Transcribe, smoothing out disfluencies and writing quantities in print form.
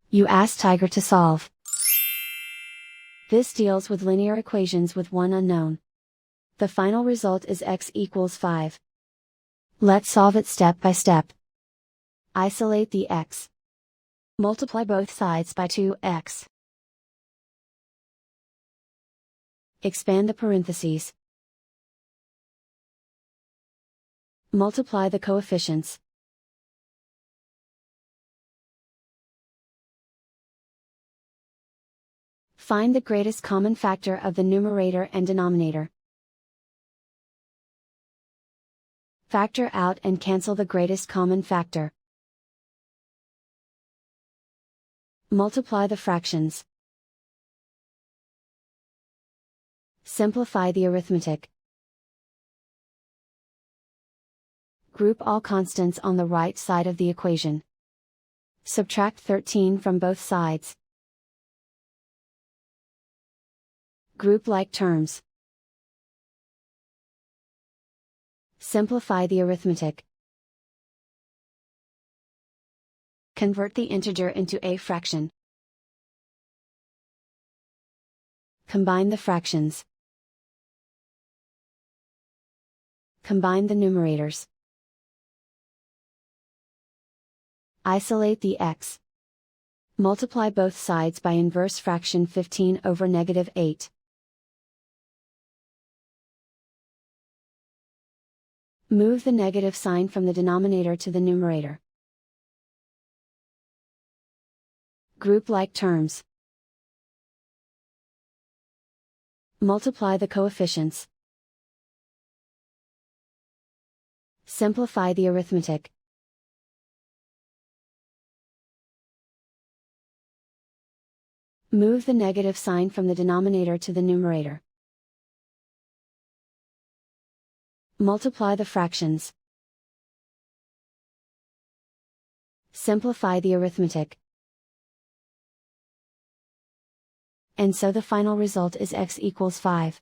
You ask Tiger to solve. This deals with linear equations with one unknown. The final result is x equals 5. Let's solve it step by step. Isolate the x. Multiply both sides by 2x. Expand the parentheses. Multiply the coefficients. Find the greatest common factor of the numerator and denominator. Factor out and cancel the greatest common factor. Multiply the fractions. Simplify the arithmetic. Group all constants on the right side of the equation. Subtract 13 from both sides. Group like terms. Simplify the arithmetic. Convert the integer into a fraction. Combine the fractions. Combine the numerators. Isolate the x. Multiply both sides by inverse fraction 15 over -8. Move the negative sign from the denominator to the numerator. Group like terms. Multiply the coefficients. Simplify the arithmetic. Move the negative sign from the denominator to the numerator. Multiply the fractions. Simplify the arithmetic. And so the final result is x equals 5.